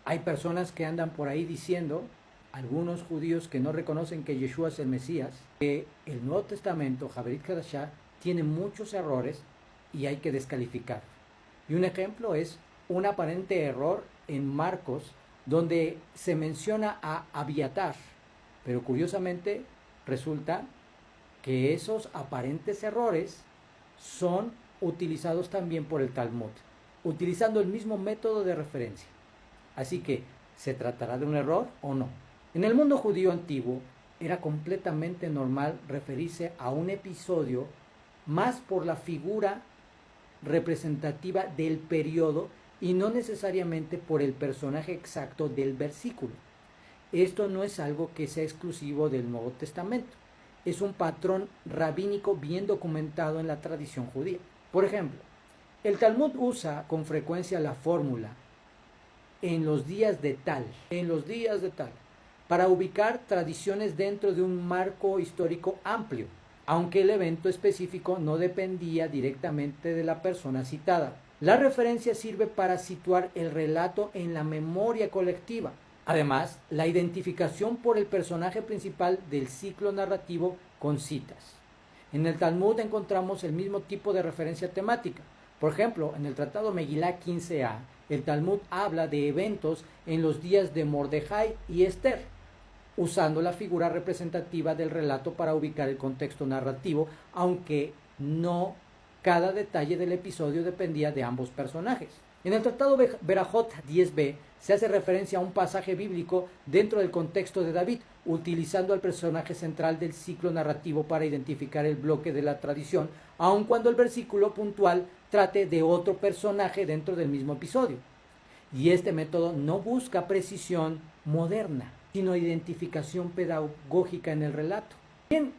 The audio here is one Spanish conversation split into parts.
Hay personas que andan por ahí diciendo, algunos judíos que no reconocen que Yeshua es el Mesías, que el Nuevo Testamento, Habrit Hadashah, tiene muchos errores y hay que descalificar. Y un ejemplo es un aparente error en Marcos, donde se menciona a Abiatar, pero curiosamente resulta que esos aparentes errores son utilizados también por el Talmud, utilizando el mismo método de referencia. Así que, ¿se tratará de un error o no? En el mundo judío antiguo era completamente normal referirse a un episodio más por la figura representativa del periodo y no necesariamente por el personaje exacto del versículo. Esto no es algo que sea exclusivo del Nuevo Testamento. Es un patrón rabínico bien documentado en la tradición judía. Por ejemplo, el Talmud usa con frecuencia la fórmula en los días de tal, para ubicar tradiciones dentro de un marco histórico amplio, aunque el evento específico no dependía directamente de la persona citada. La referencia sirve para situar el relato en la memoria colectiva. Además, la identificación por el personaje principal del ciclo narrativo con citas. En el Talmud encontramos el mismo tipo de referencia temática. Por ejemplo, en el Tratado Megilá 15a, el Talmud habla de eventos en los días de Mordejai y Esther, usando la figura representativa del relato para ubicar el contexto narrativo, aunque no cada detalle del episodio dependía de ambos personajes. En el Tratado Berajot 10b se hace referencia a un pasaje bíblico dentro del contexto de David, utilizando al personaje central del ciclo narrativo para identificar el bloque de la tradición, aun cuando el versículo puntual trate de otro personaje dentro del mismo episodio. Y este método no busca precisión moderna, sino identificación pedagógica en el relato. Bien,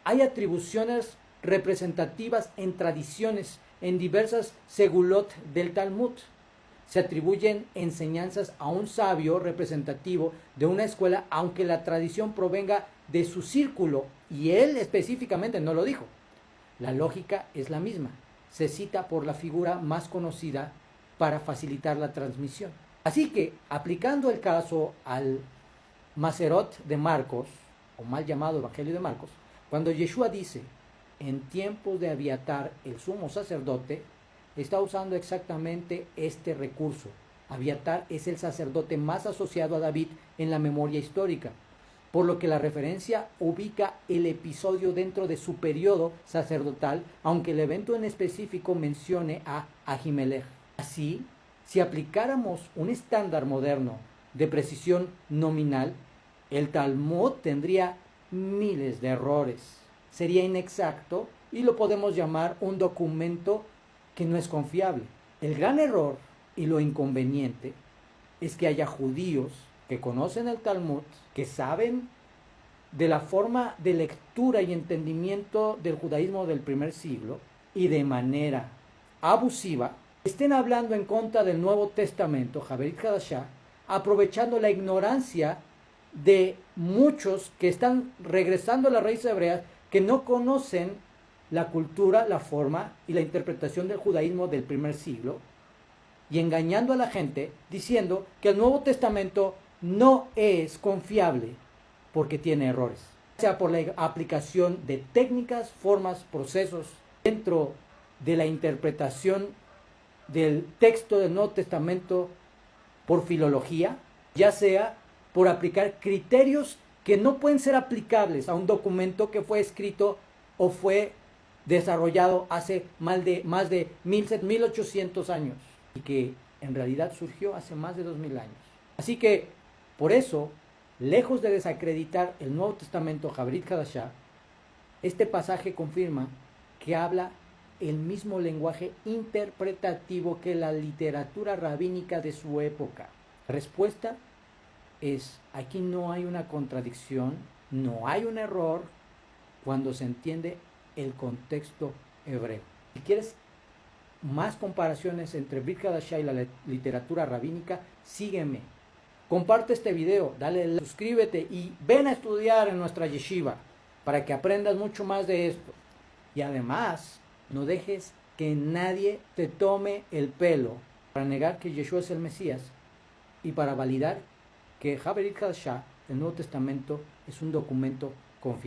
hay atribuciones representativas en tradiciones, en diversas segulot del Talmud. Se atribuyen enseñanzas a un sabio representativo de una escuela, aunque la tradición provenga de su círculo, y él específicamente no lo dijo. La lógica es la misma. Se cita por la figura más conocida para facilitar la transmisión. Así que, aplicando el caso al Maserot de Marcos, o mal llamado Evangelio de Marcos, cuando Yeshua dice, en tiempos de Abiatar, el sumo sacerdote, está usando exactamente este recurso. Abiatar es el sacerdote más asociado a David en la memoria histórica, por lo que la referencia ubica el episodio dentro de su periodo sacerdotal, aunque el evento en específico mencione a Ahimelech. Así, si aplicáramos un estándar moderno de precisión nominal, el Talmud tendría miles de errores. Sería inexacto y lo podemos llamar un documento que no es confiable. El gran error y lo inconveniente es que haya judíos que conocen el Talmud, que saben de la forma de lectura y entendimiento del judaísmo del primer siglo y de manera abusiva estén hablando en contra del Nuevo Testamento, Habrit Hadashah, aprovechando la ignorancia de muchos que están regresando a las raíces hebreas, que no conocen la cultura, la forma y la interpretación del judaísmo del primer siglo, y engañando a la gente diciendo que el Nuevo Testamento no es confiable porque tiene errores, sea por la aplicación de técnicas, formas, procesos dentro de la interpretación del texto del Nuevo Testamento por filología, ya sea por aplicar criterios que no pueden ser aplicables a un documento que fue escrito o fue desarrollado hace más de 1800 años y que en realidad surgió hace más de 2000 años. Así que, por eso, lejos de desacreditar el Nuevo Testamento, Habrit Hadashah, este pasaje confirma que habla el mismo lenguaje interpretativo que la literatura rabínica de su época. La respuesta es, aquí no hay una contradicción, no hay un error cuando se entiende el contexto hebreo. Si quieres más comparaciones entre Brit Hadashah y la literatura rabínica, sígueme. Comparte este video, dale like, suscríbete y ven a estudiar en nuestra yeshiva para que aprendas mucho más de esto. Y además, no dejes que nadie te tome el pelo para negar que Yeshua es el Mesías y para validar que Haberit Hadashah, el Nuevo Testamento, es un documento confiable.